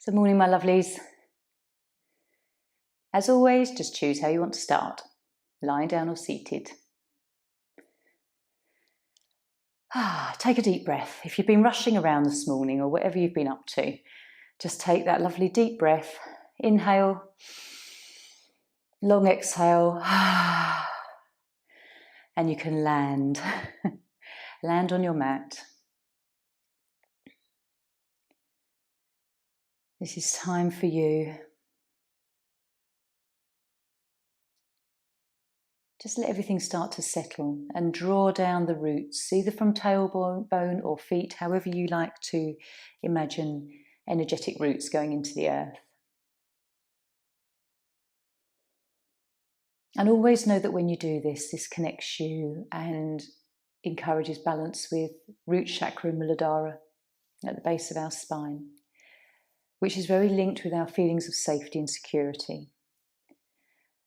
So morning, my lovelies. As always, just choose how you want to start, lying down or seated. Take a deep breath. If you've been rushing around this morning or whatever you've been up to, just take that lovely deep breath. Inhale, long exhale, and you can land. Land on your mat. This is time for you. Just let everything start to settle and draw down the roots, either from tailbone or feet, however you like to imagine energetic roots going into the earth. And always know that when you do this, this connects you and encourages balance with root chakra and Muladhara at the base of our spine, which is very linked with our feelings of safety and security.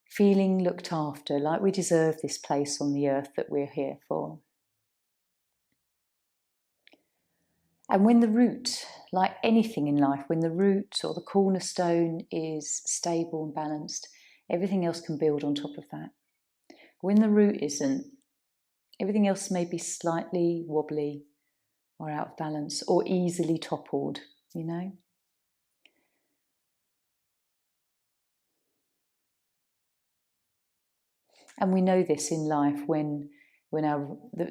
Feeling looked after, like we deserve this place on the earth that we're here for. And when the root, like anything in life, when the root or the cornerstone is stable and balanced, everything else can build on top of that. When the root isn't, everything else may be slightly wobbly or out of balance or easily toppled, you know? And we know this in life when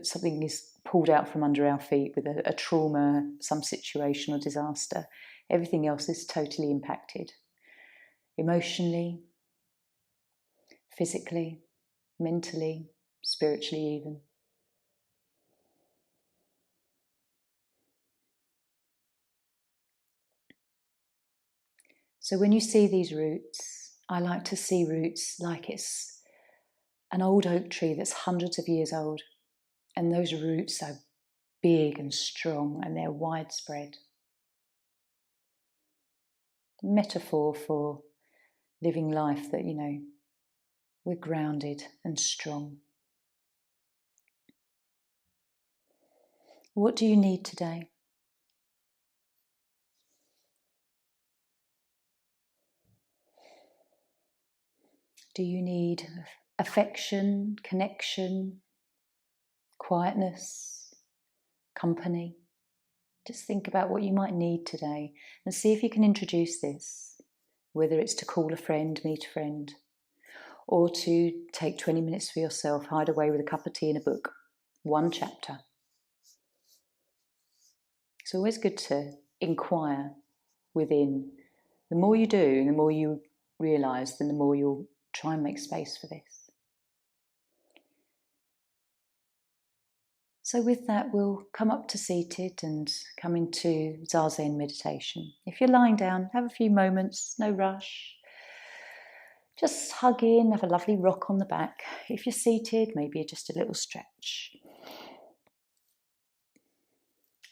something is pulled out from under our feet with a trauma, some situation or disaster, everything else is totally impacted. Emotionally, physically, mentally, spiritually even. So when you see these roots, I like to see roots like it's an old oak tree that's hundreds of years old, and those roots are big and strong and they're widespread. Metaphor for living life that, you know, we're grounded and strong. What do you need today? Do you need affection, connection, quietness, company? Just think about what you might need today and see if you can introduce this, whether it's to call a friend, meet a friend, or to take 20 minutes for yourself, hide away with a cup of tea and a book, one chapter. It's always good to inquire within. The more you do, the more you realise, then the more you'll try and make space for this. So with that, we'll come up to seated and come into Zazen meditation. If you're lying down, have a few moments, no rush. Just hug in, have a lovely rock on the back. If you're seated, maybe just a little stretch.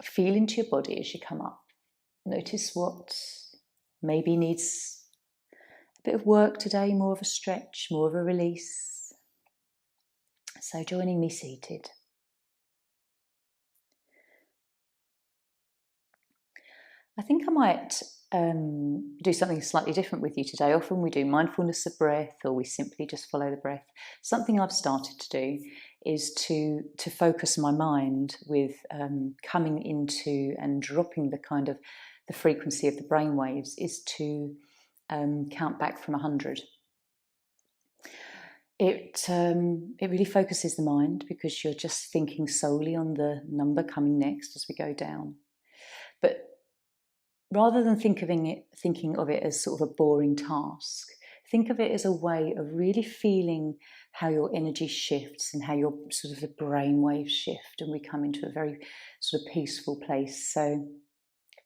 Feel into your body as you come up. Notice what maybe needs a bit of work today, more of a stretch, more of a release. So joining me seated. I think I might do something slightly different with you today. Often we do mindfulness of breath, or we simply just follow the breath. Something I've started to do is to focus my mind with coming into and dropping the frequency of the brain waves, is to count back from 100. It really focuses the mind because you're just thinking solely on the number coming next as we go down. But rather than thinking of it as sort of a boring task, think of it as a way of really feeling how your energy shifts and how your sort of the brain waves shift, and we come into a very sort of peaceful place. So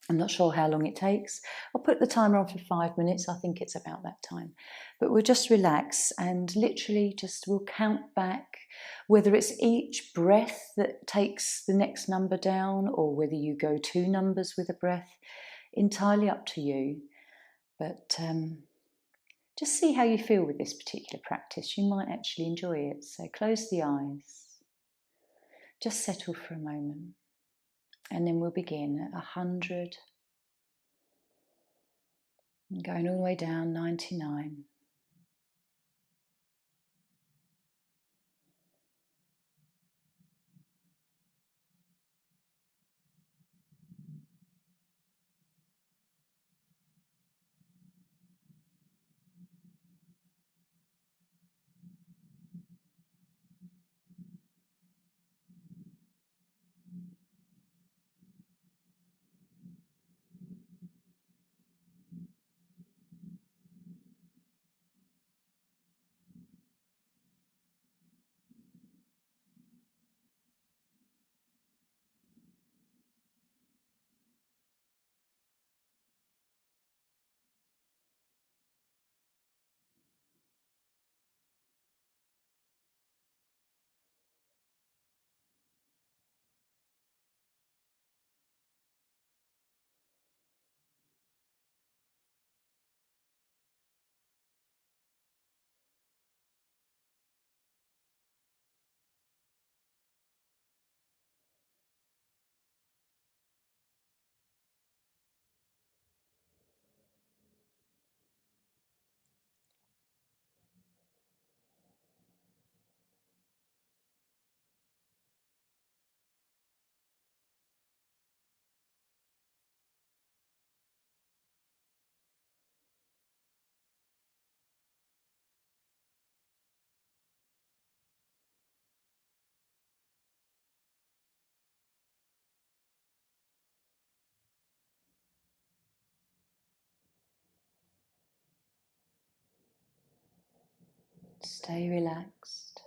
I'm not sure how long it takes. I'll put the timer on for 5 minutes. I think it's about that time. But we'll just relax and literally we'll count back, whether it's each breath that takes the next number down or whether you go 2 numbers with a breath, entirely up to you. But just see how you feel with this particular practice. You might actually enjoy it. So close the eyes. Just settle for a moment. And then we'll begin at 100, And going all the way down, 99. Stay relaxed.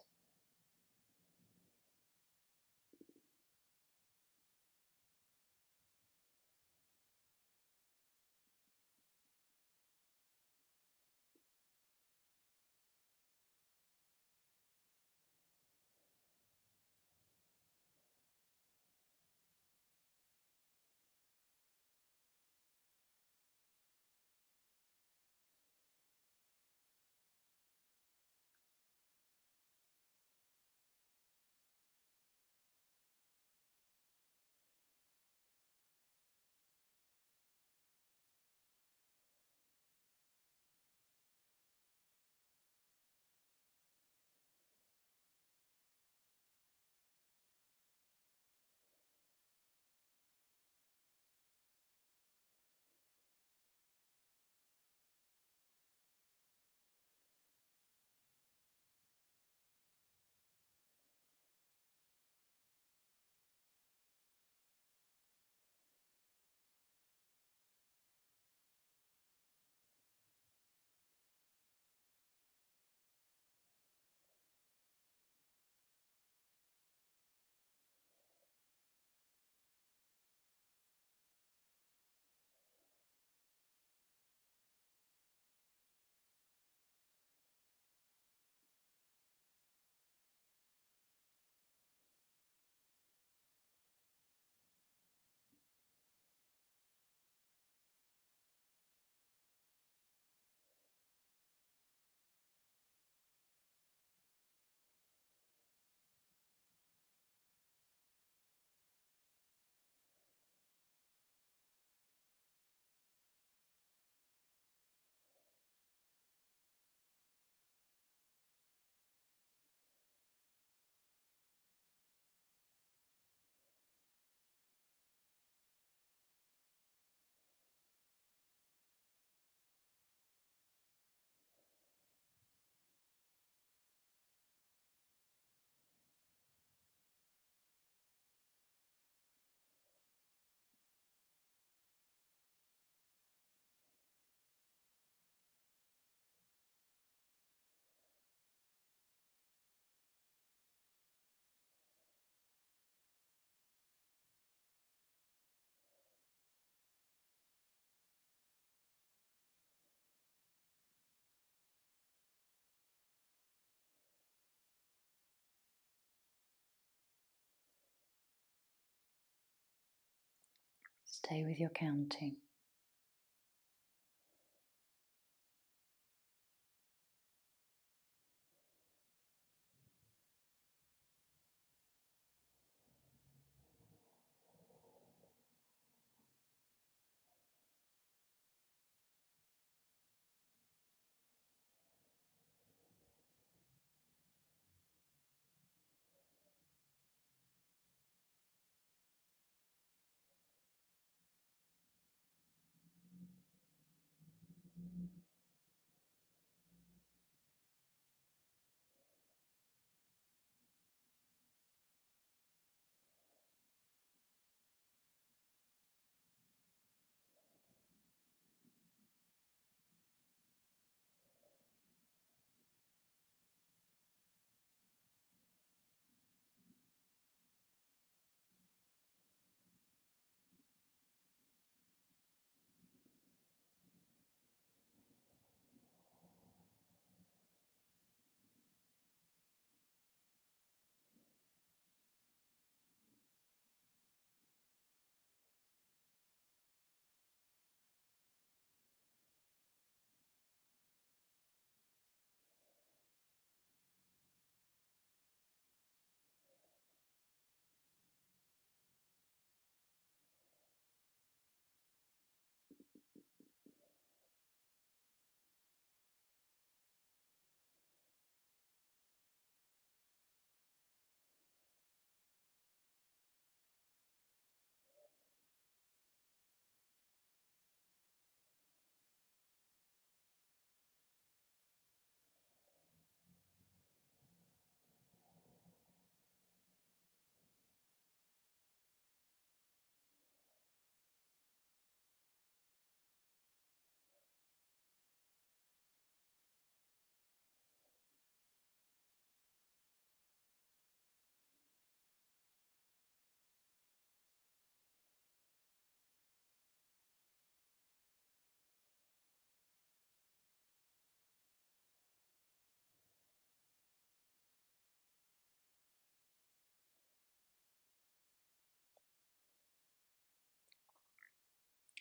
Stay with your counting.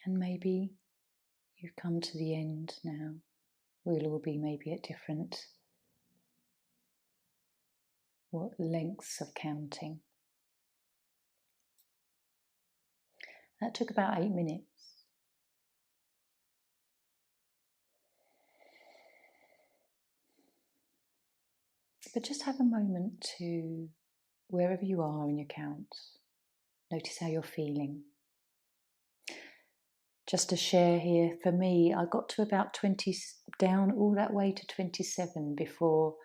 And maybe you've come to the end now. We'll all be maybe at different lengths of counting. That took about 8 minutes. But just have a moment to, wherever you are in your count, notice how you're feeling. Just to share here, for me, I got to about 20, down all that way to 27 before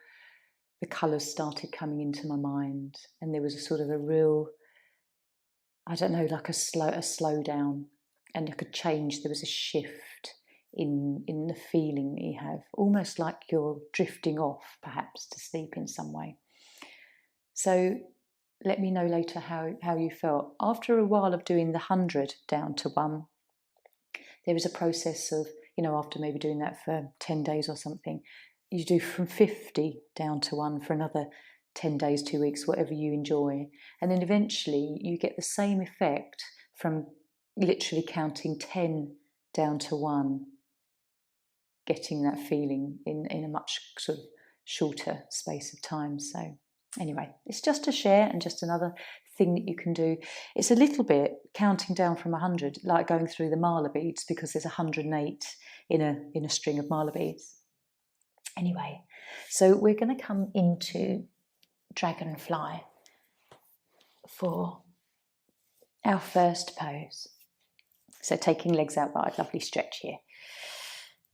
the colours started coming into my mind. And there was a sort of a real, I don't know, like a slowdown, and I could change. There was a shift in the feeling that you have, almost like you're drifting off, perhaps, to sleep in some way. So let me know later how you felt. After a while of doing the 100 down to 1, there was a process of, after maybe doing that for 10 days or something, you do from 50 down to 1 for another 10 days, 2 weeks, whatever you enjoy. And then eventually you get the same effect from literally counting 10 down to 1, getting that feeling in a much sort of shorter space of time. So anyway, it's just to share, and just another thing that you can do. It's a little bit counting down from 100, like going through the mala beads, because there's 108 in a string of mala beads. Anyway, so we're going to come into dragonfly for our first pose. So taking legs out wide, lovely stretch here.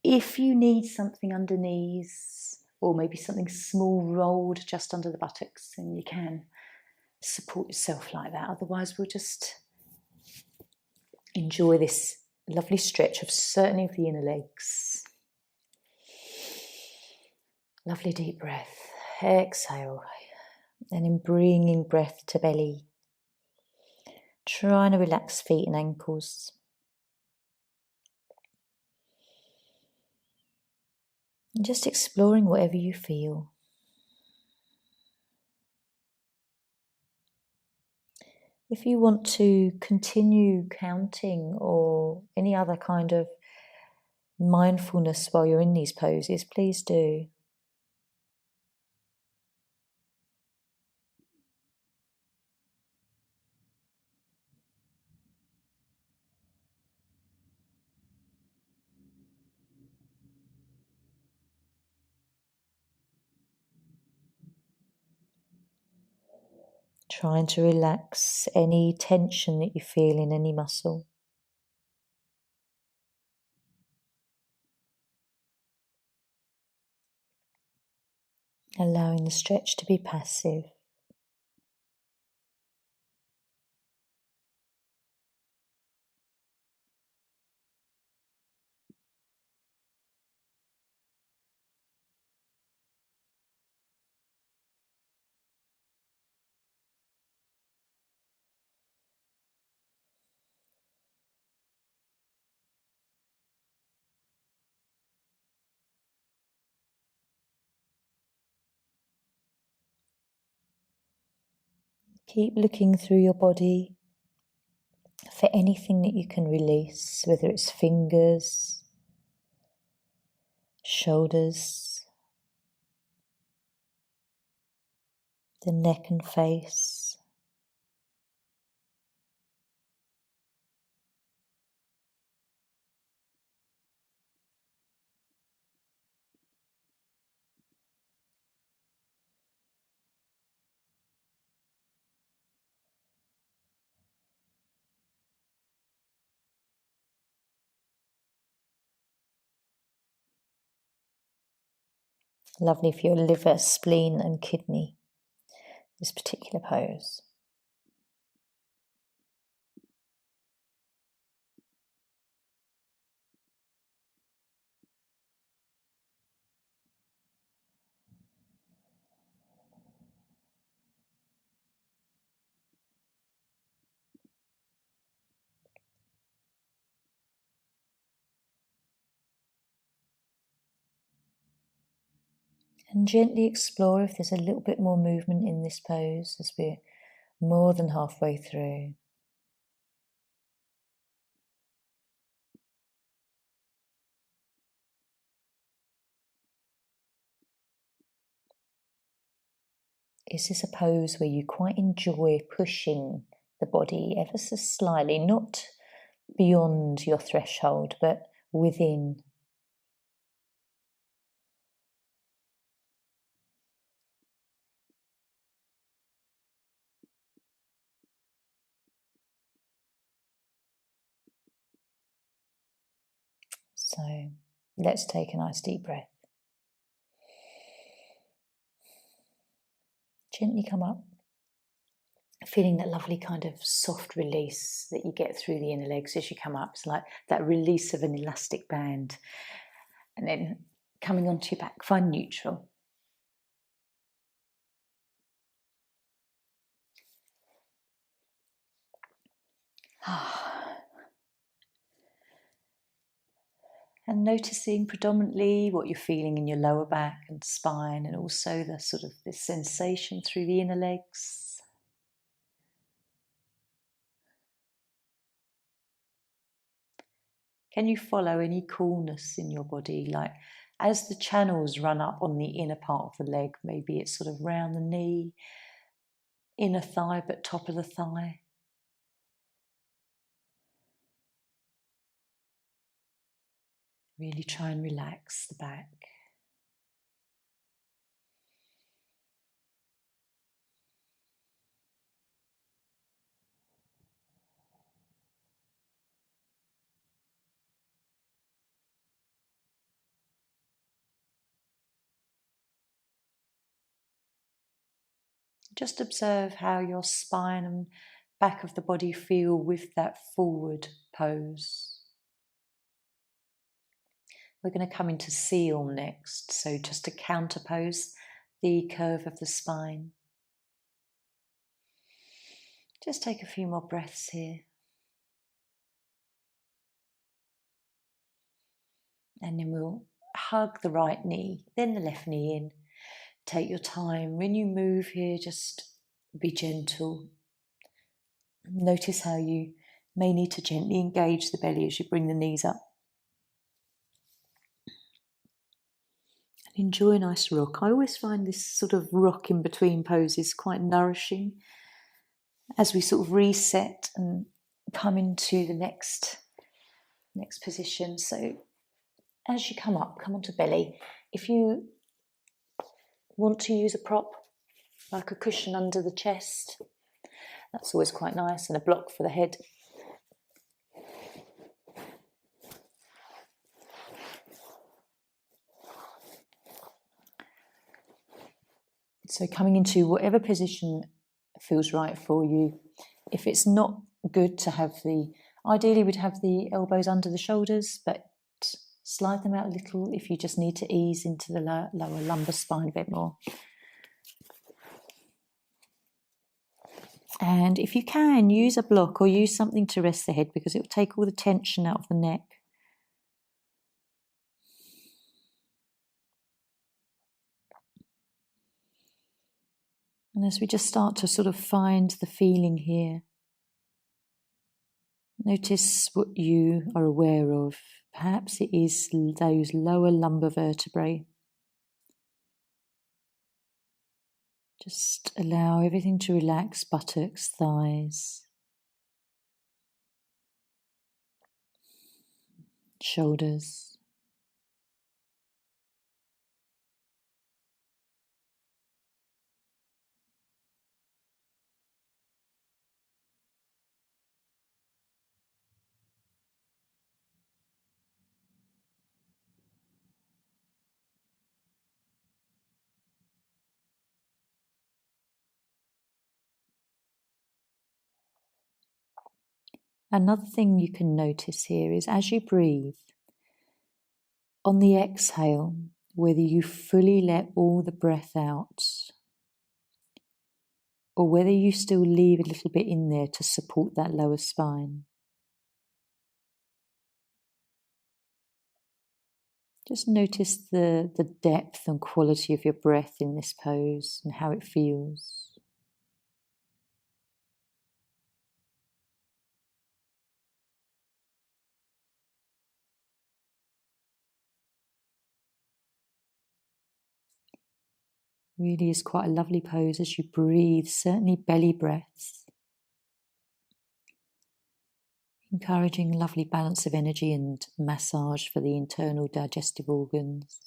If you need something underneath, or maybe something small rolled just under the buttocks, then you can support yourself like that. Otherwise, we'll just enjoy this lovely stretch of certainly of the inner legs. Lovely deep breath. Exhale. And then bringing breath to belly. Trying to relax feet and ankles. And just exploring whatever you feel. If you want to continue counting or any other kind of mindfulness while you're in these poses, please do. Trying to relax any tension that you feel in any muscle. allowing the stretch to be passive. Keep looking through your body for anything that you can release, whether it's fingers, shoulders, the neck and face. Lovely for your liver, spleen and kidney, this particular pose. And gently explore if there's a little bit more movement in this pose as we're more than halfway through. Is this a pose where you quite enjoy pushing the body ever so slightly, not beyond your threshold, but within? So let's take a nice deep breath. Gently come up, feeling that lovely kind of soft release that you get through the inner legs as you come up. It's like that release of an elastic band. And then coming onto your back, find neutral. And noticing predominantly what you're feeling in your lower back and spine, and also the sort of this sensation through the inner legs. Can you follow any coolness in your body? Like as the channels run up on the inner part of the leg, maybe it's sort of round the knee, inner thigh, but top of the thigh. Really try and relax the back. Just observe how your spine and back of the body feel with that forward pose. We're going to come into seal next, so just to counterpose the curve of the spine. Just take a few more breaths here. And then we'll hug the right knee, then the left knee in. Take your time. When you move here, just be gentle. Notice how you may need to gently engage the belly as you bring the knees up. Enjoy a nice rock. I always find this sort of rock in between poses quite nourishing as we sort of reset and come into the next position. So as you come up, come onto belly. If you want to use a prop, like a cushion under the chest, that's always quite nice, and a block for the head. So coming into whatever position feels right for you. If it's not good to have ideally we'd have the elbows under the shoulders, but slide them out a little if you just need to ease into the lower lumbar spine a bit more. And if you can, use a block or use something to rest the head, because it will take all the tension out of the neck. And as we just start to sort of find the feeling here, notice what you are aware of. Perhaps it is those lower lumbar vertebrae. Just allow everything to relax, buttocks, thighs, shoulders. Another thing you can notice here is as you breathe, on the exhale, whether you fully let all the breath out or whether you still leave a little bit in there to support that lower spine. Just notice the depth and quality of your breath in this pose and how it feels. Really is quite a lovely pose as you breathe, certainly belly breaths. Encouraging lovely balance of energy and massage for the internal digestive organs.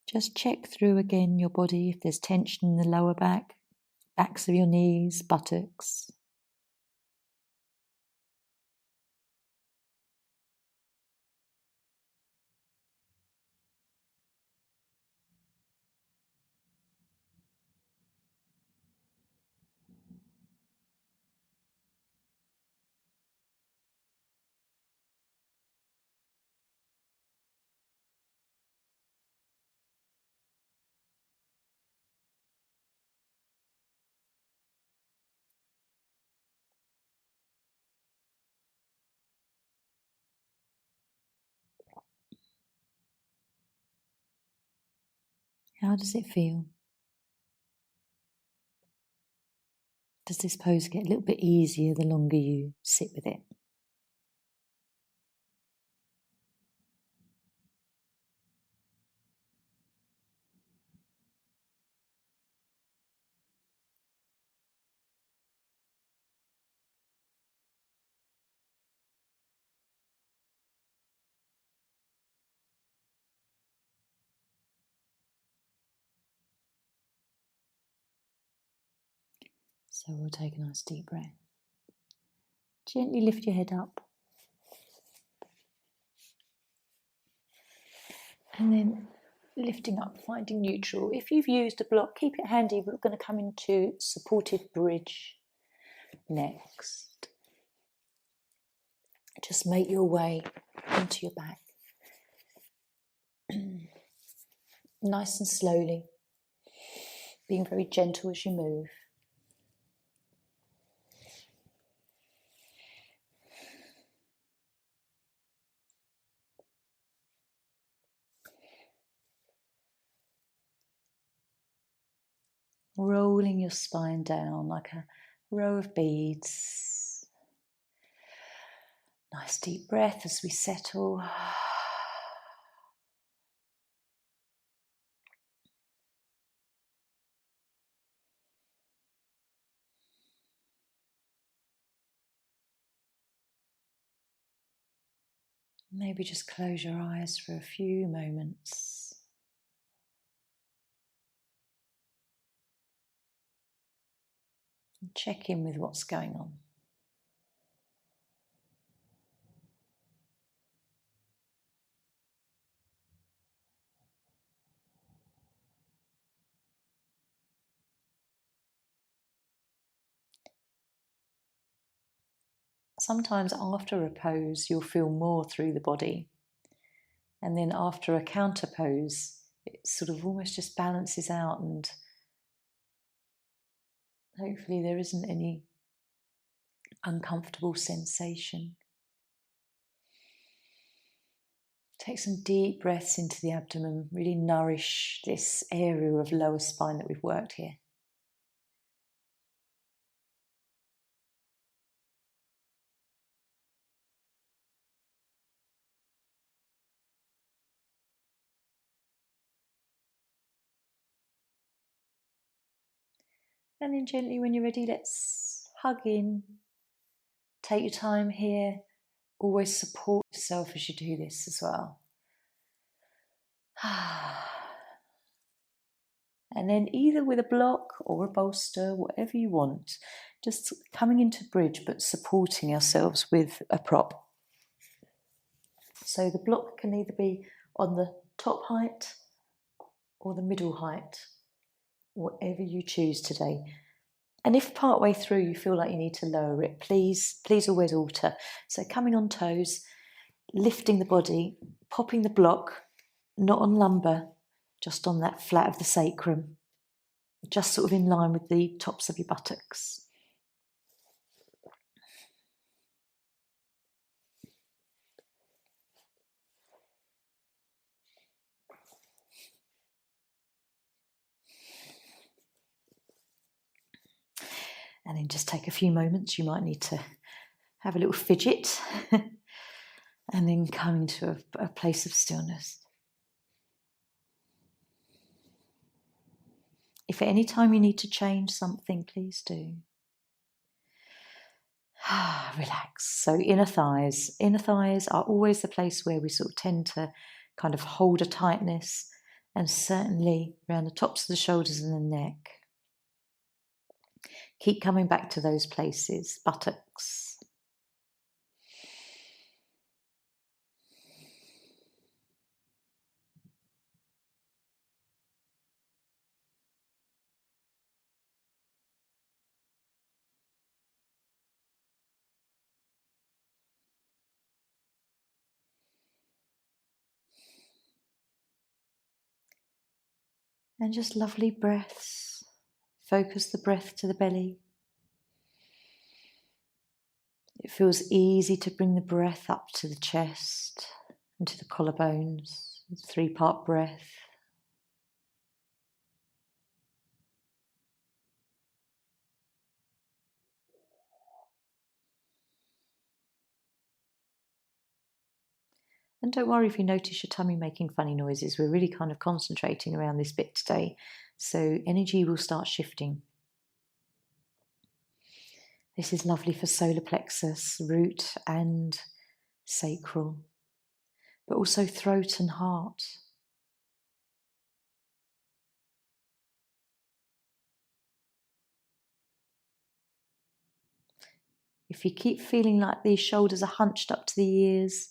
Just check through again your body if there's tension in the lower back, backs of your knees, buttocks. How does it feel? Does this pose get a little bit easier the longer you sit with it? So we'll take a nice deep breath. Gently lift your head up. And then lifting up, finding neutral. If you've used a block, keep it handy. We're going to come into supported bridge next. Just make your way into your back. Nice and slowly, being very gentle as you move. Rolling your spine down like a row of beads. Nice deep breath as we settle. Maybe just close your eyes for a few moments. And check in with what's going on. Sometimes after a pose, you'll feel more through the body. And then after a counter pose, it sort of almost just balances out, and hopefully there isn't any uncomfortable sensation. Take some deep breaths into the abdomen, really nourish this area of lower spine that we've worked here. And then gently, when you're ready, let's hug in. Take your time here. Always support yourself as you do this as well. And then either with a block or a bolster, whatever you want, just coming into bridge but supporting ourselves with a prop. So the block can either be on the top height or the middle height, whatever you choose today. And if partway through you feel like you need to lower it, please always alter. So coming on toes, lifting the body, popping the block, not on lumbar, just on that flat of the sacrum, just sort of in line with the tops of your buttocks. And then just take a few moments. You might need to have a little fidget and then come into a place of stillness. If at any time you need to change something, please do. Relax. So inner thighs. Inner thighs are always the place where we sort of tend to kind of hold a tightness, and certainly around the tops of the shoulders and the neck. Keep coming back to those places. Buttocks. And just lovely breaths. Focus the breath to the belly. It feels easy to bring the breath up to the chest and to the collarbones. 3-part breath. And don't worry if you notice your tummy making funny noises. We're really kind of concentrating around this bit today, so energy will start shifting. This is lovely for solar plexus, root and sacral, but also throat and heart. If you keep feeling like these shoulders are hunched up to the ears,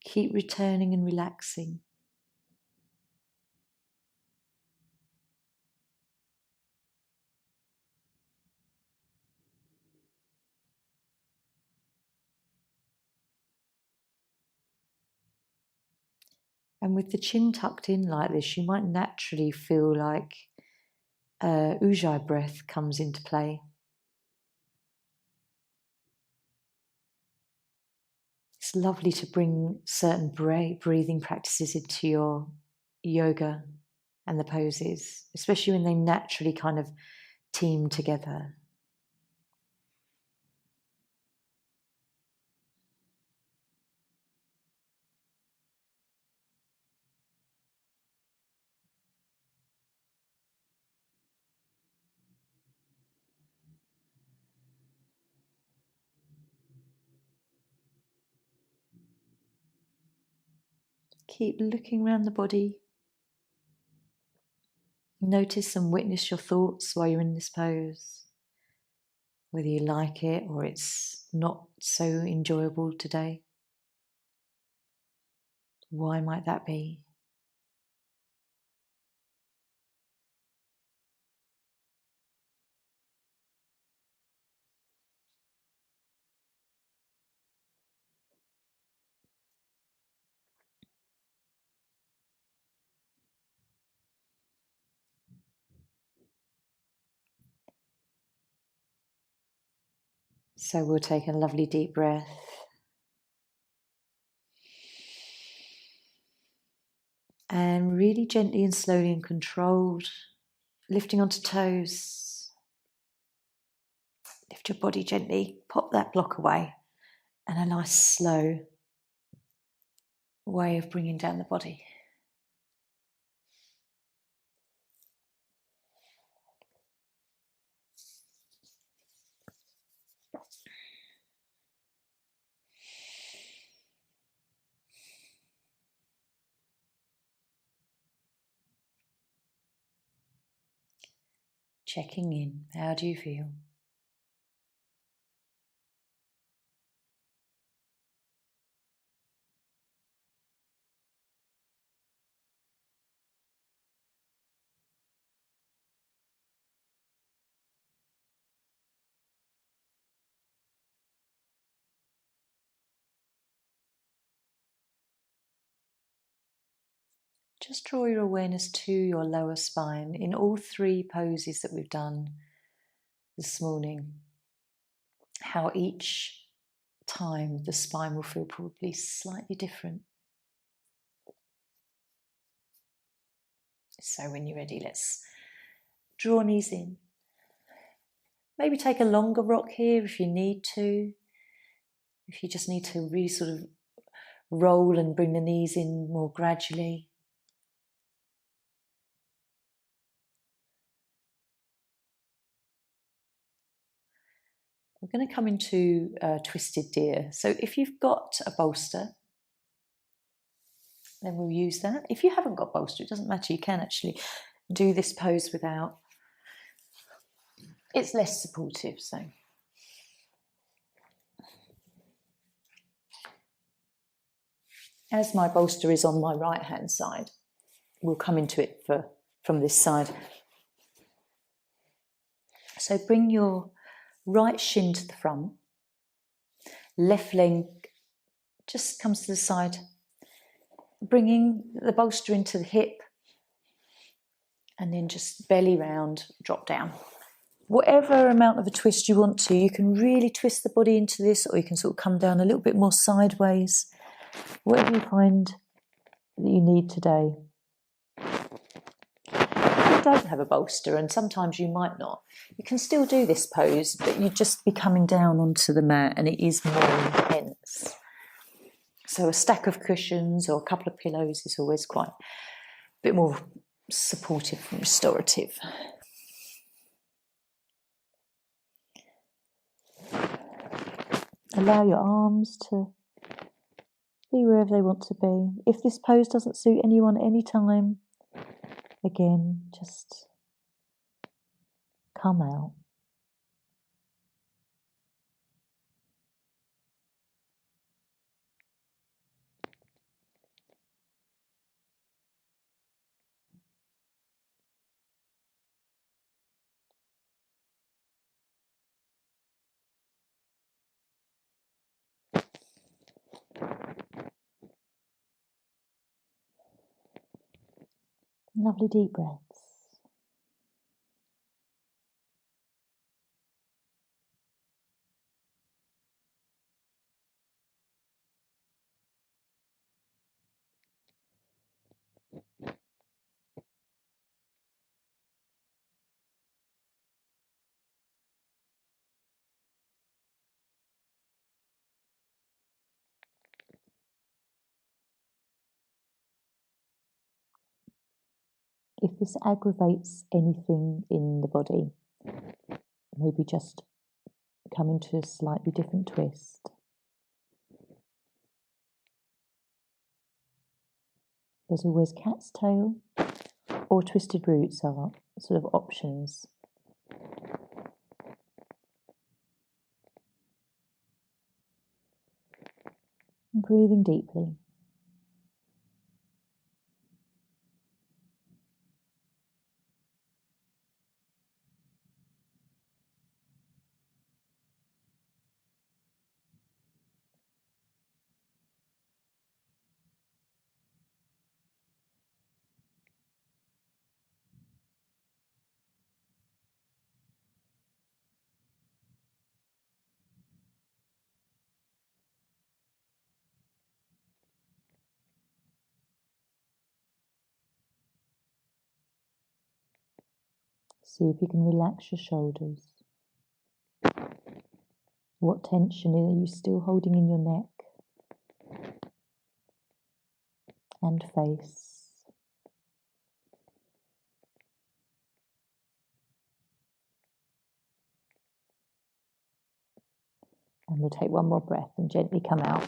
keep returning and relaxing. And with the chin tucked in like this, you might naturally feel like Ujjayi breath comes into play. It's lovely to bring certain breathing practices into your yoga and the poses, especially when they naturally kind of team together. Keep looking around the body. Notice and witness your thoughts while you're in this pose, whether you like it or it's not so enjoyable today. Why might that be? So we'll take a lovely deep breath. And really gently and slowly and controlled, lifting onto toes. Lift your body gently, pop that block away, and a nice slow way of bringing down the body. Checking in. How do you feel? Just draw your awareness to your lower spine in all three poses that we've done this morning. How each time the spine will feel probably slightly different. So when you're ready, let's draw knees in. Maybe take a longer rock here if you need to. If you just need to really sort of roll and bring the knees in more gradually. We're going to come into twisted deer. So if you've got a bolster, then we'll use that. If you haven't got bolster, it doesn't matter. You can actually do this pose without. It's less supportive, so. As my bolster is on my right hand side, we'll come into it from this side. So bring your right shin to the front, left leg just comes to the side, bringing the bolster into the hip, and then just belly round, drop down. Whatever amount of a twist you want to, you can really twist the body into this, or you can sort of come down a little bit more sideways, whatever you find that you need today. If you don't have a bolster, and sometimes you might not, you can still do this pose, but you'd just be coming down onto the mat and it is more intense. So a stack of cushions or a couple of pillows is always quite a bit more supportive and restorative. Allow your arms to be wherever they want to be. If this pose doesn't suit anyone at any time, again, just come out. Lovely deep breaths. If this aggravates anything in the body, maybe just come into a slightly different twist. There's always cat's tail or twisted roots are sort of options. And breathing deeply. See if you can relax your shoulders. What tension are you still holding in your neck and face? And we'll take one more breath and gently come out.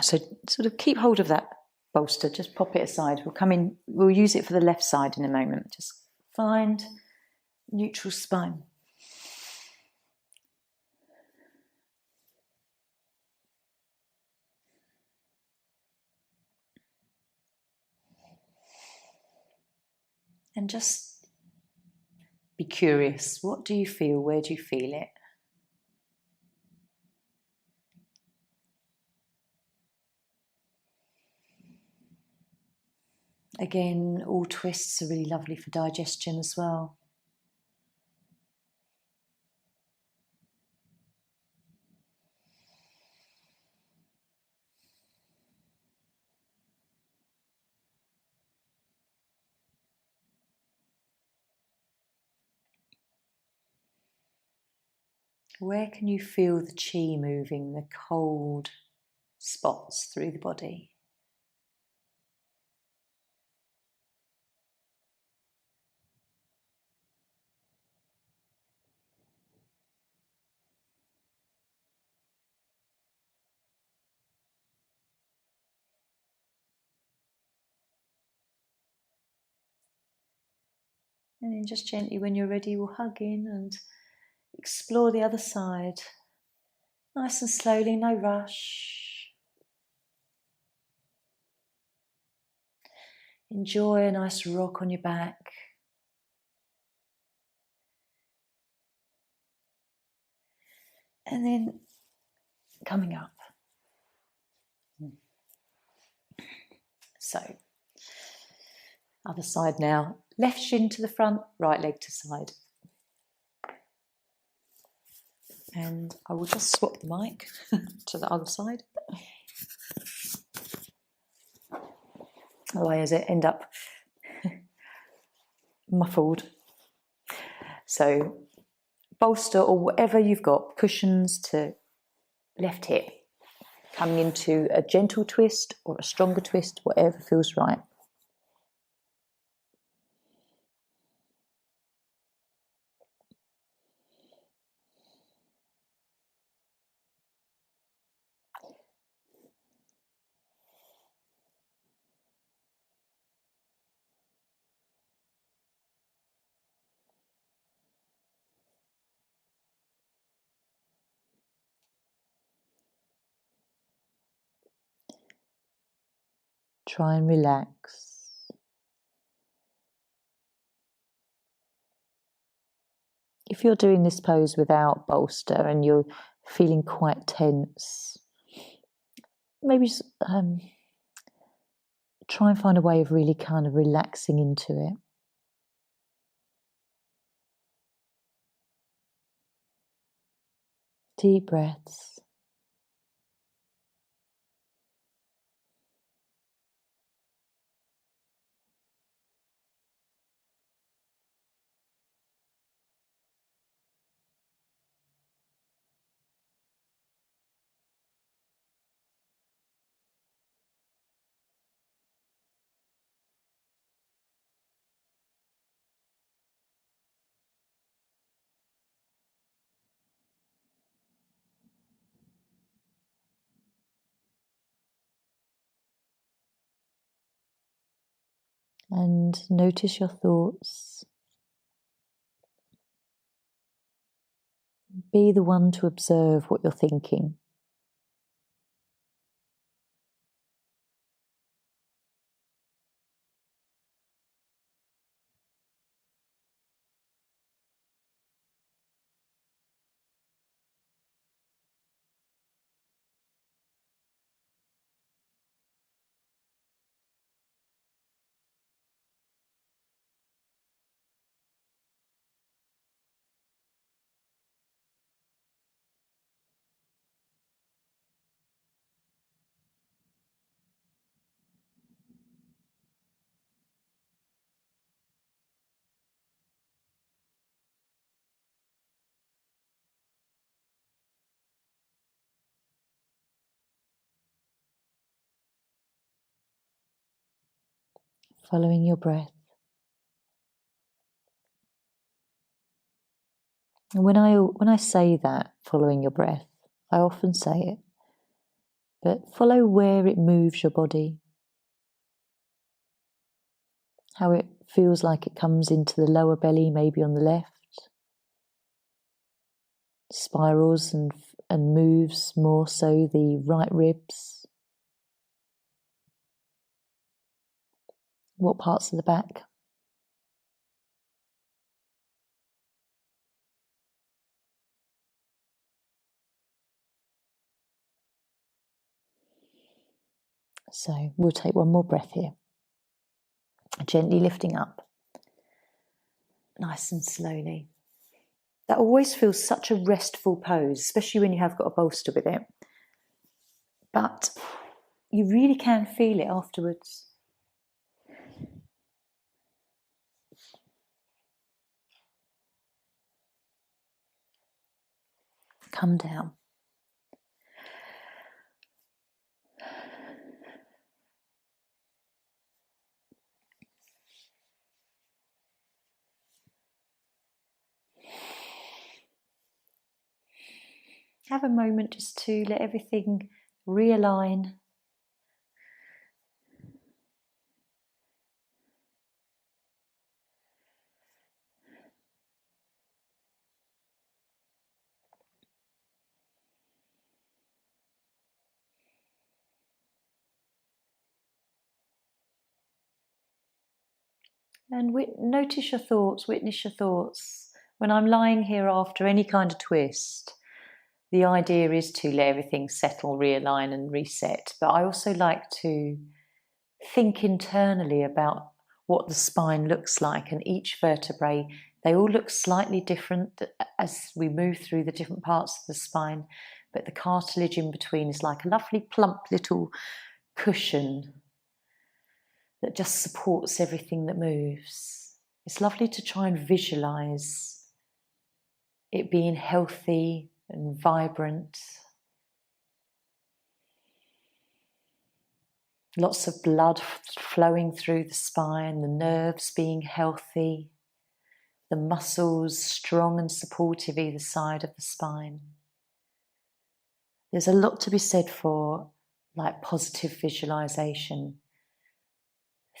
So sort of keep hold of that bolster, just pop it aside. We'll come in, we'll use it for the left side in a moment. Just find neutral spine. And just be curious. What do you feel? Where do you feel it? Again, all twists are really lovely for digestion as well. Where can you feel the chi moving, the cold spots through the body? And then just gently, when you're ready, we'll hug in and explore the other side. Nice and slowly, no rush. Enjoy a nice rock on your back. And then coming up. So, other side now. Left shin to the front, right leg to side. And I will just swap the mic to the other side. Otherwise it end up muffled. So bolster or whatever you've got, cushions to left hip, coming into a gentle twist or a stronger twist, whatever feels right. Try and relax. If you're doing this pose without bolster and you're feeling quite tense, maybe try and find a way of really kind of relaxing into it. Deep breaths. And notice your thoughts. Be the one to observe what you're thinking. Following your breath. And when I say that, following your breath, I often say it, but follow where it moves your body, how it feels like it comes into the lower belly, maybe on the left, spirals and moves more so the right ribs. What parts of the back? So we'll take one more breath here. Gently lifting up, nice and slowly. That always feels such a restful pose, especially when you have got a bolster with it. But you really can feel it afterwards. Come down. Have a moment just to let everything realign. And notice your thoughts, witness your thoughts. When I'm lying here after any kind of twist, the idea is to let everything settle, realign and reset. But I also like to think internally about what the spine looks like, and each vertebrae, they all look slightly different as we move through the different parts of the spine, but the cartilage in between is like a lovely plump little cushion that just supports everything that moves. It's lovely to try and visualize it being healthy and vibrant. Lots of blood flowing through the spine, the nerves being healthy, the muscles strong and supportive either side of the spine. There's a lot to be said for like positive visualization,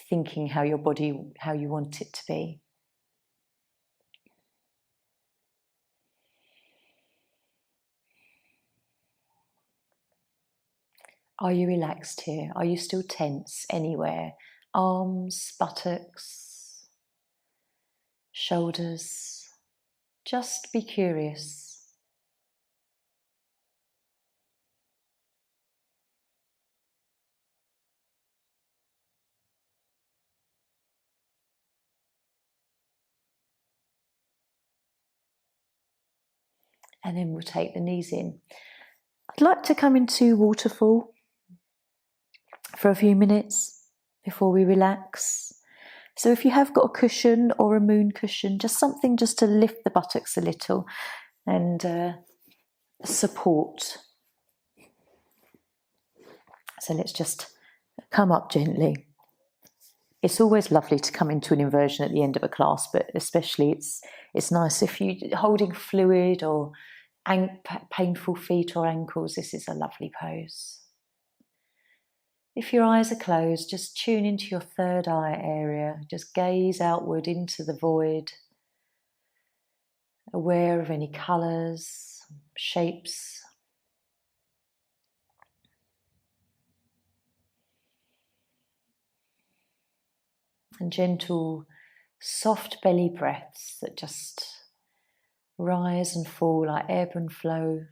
thinking how your body, how you want it to be. Are you relaxed here? Are you still tense anywhere? Arms, buttocks, shoulders? Just be curious. And then we'll take the knees in. I'd like to come into waterfall for a few minutes before we relax. So if you have got a cushion or a moon cushion, just something just to lift the buttocks a little and support. So let's just come up gently. It's always lovely to come into an inversion at the end of a class, but especially it's nice if you're holding fluid or painful feet or ankles. This is a lovely pose. If your eyes are closed, just tune into your third eye area. Just gaze outward into the void, aware of any colours, shapes. And gentle, soft belly breaths that just rise and fall like ebb and flow.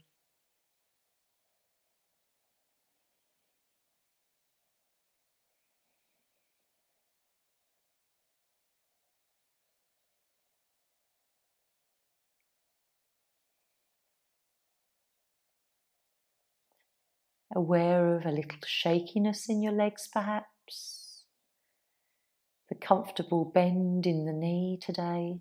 Aware of a little shakiness in your legs perhaps, the comfortable bend in the knee today.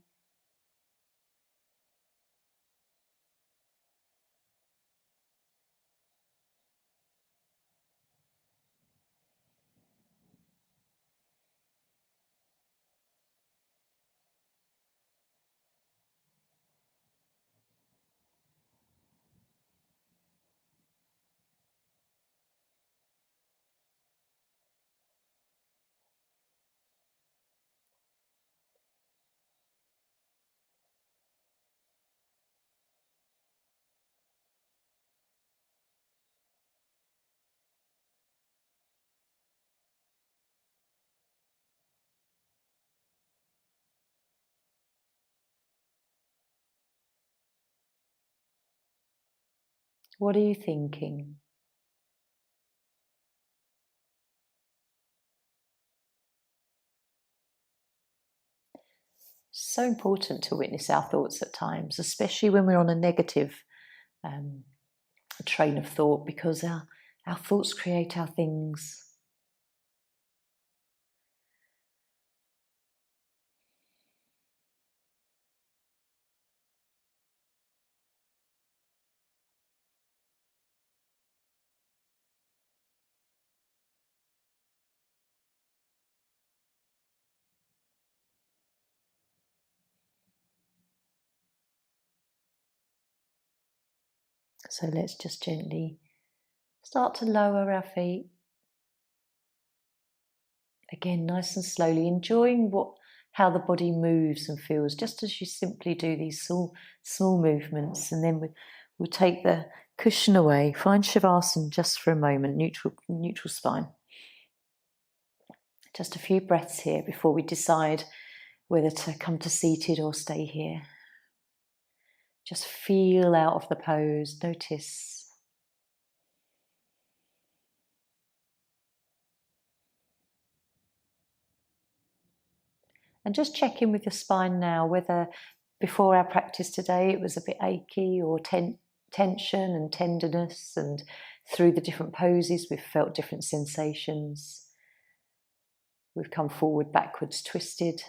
What are you thinking? So important to witness our thoughts at times, especially when we're on a negative train of thought, because our thoughts create our things. So let's just gently start to lower our feet. Again, nice and slowly, enjoying how the body moves and feels, just as you simply do these small movements. And then we'll take the cushion away, find Shavasana just for a moment, neutral spine. Just a few breaths here before we decide whether to come to seated or stay here. Just feel out of the pose, notice. And just check in with your spine now, whether before our practice today it was a bit achy or tension and tenderness, and through the different poses we've felt different sensations. We've come forward, backwards, twisted.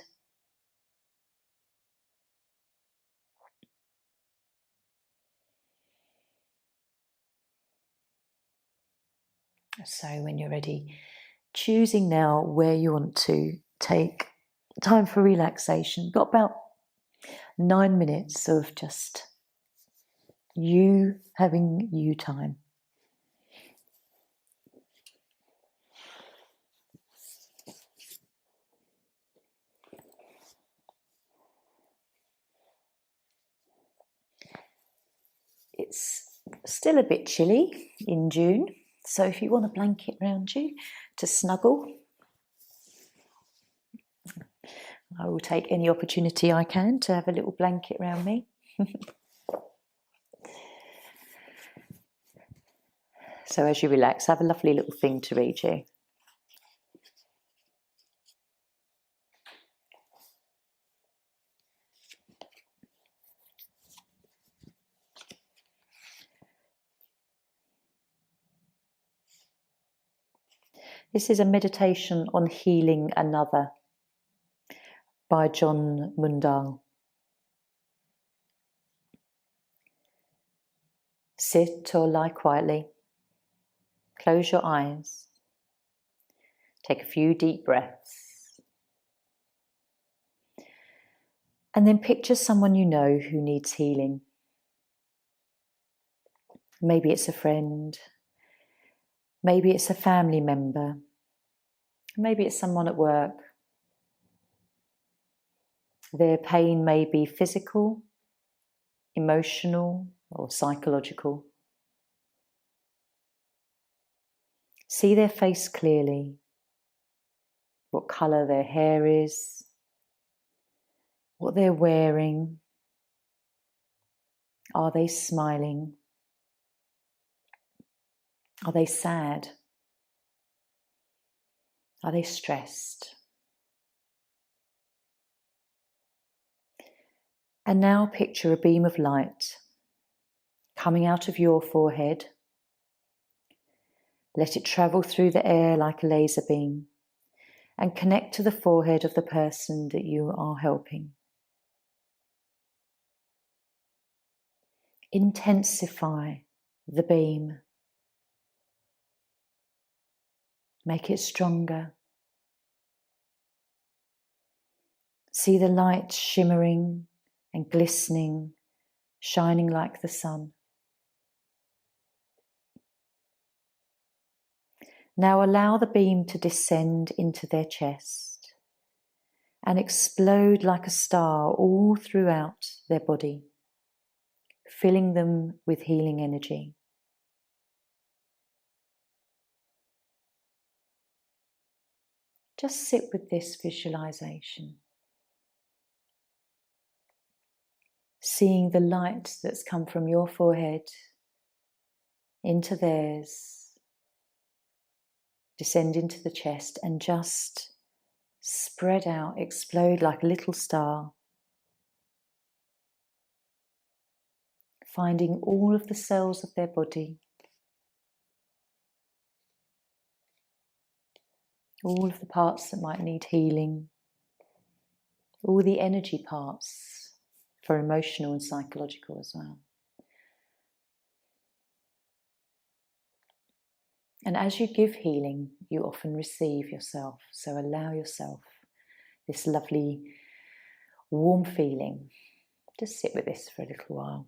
So when you're ready, choosing now where you want to take time for relaxation. Got about 9 minutes of just you having you time. It's still a bit chilly in June, so if you want a blanket around you to snuggle, I will take any opportunity I can to have a little blanket around me. So as you relax, have a lovely little thing to read you. This is a meditation on healing another by John Mundal. Sit or lie quietly. Close your eyes. Take a few deep breaths. And then picture someone you know who needs healing. Maybe it's a friend. Maybe it's a family member. Maybe it's someone at work. Their pain may be physical, emotional, or psychological. See their face clearly, what colour their hair is, what they're wearing. Are they smiling? Are they sad? Are they stressed? And now picture a beam of light coming out of your forehead. Let it travel through the air like a laser beam and connect to the forehead of the person that you are helping. Intensify the beam. Make it stronger. See the light shimmering and glistening, shining like the sun. Now allow the beam to descend into their chest and explode like a star all throughout their body, filling them with healing energy. Just sit with this visualization, seeing the light that's come from your forehead into theirs, descend into the chest and just spread out, explode like a little star, finding all of the cells of their body, all of the parts that might need healing, all the energy parts for emotional and psychological as well. And as you give healing, you often receive yourself. So allow yourself this lovely, warm feeling. Just sit with this for a little while.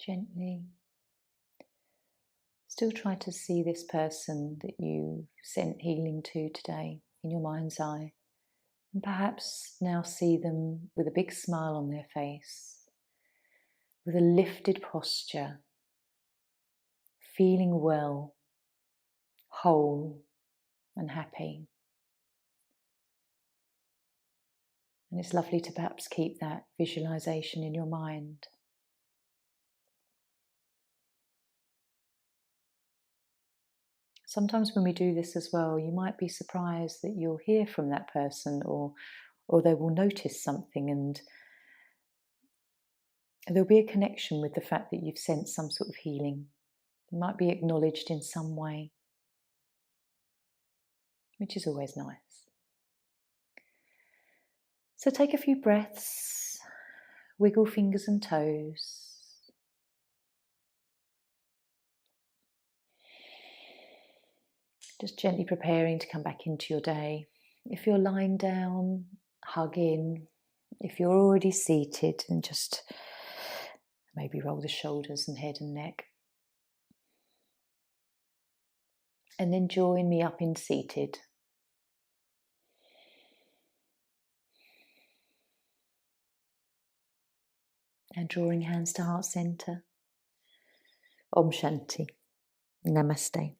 Gently. Still try to see this person that you sent healing to today in your mind's eye. And perhaps now see them with a big smile on their face, with a lifted posture, feeling well, whole and happy. And it's lovely to perhaps keep that visualization in your mind. Sometimes when we do this as well, you might be surprised that you'll hear from that person, or they will notice something, and there'll be a connection with the fact that you've sent some sort of healing. It might be acknowledged in some way, which is always nice. So take a few breaths, wiggle fingers and toes. Just gently preparing to come back into your day. If you're lying down, hug in. If you're already seated, then just maybe roll the shoulders and head and neck. And then join me up in seated. And drawing hands to heart center. Om Shanti. Namaste.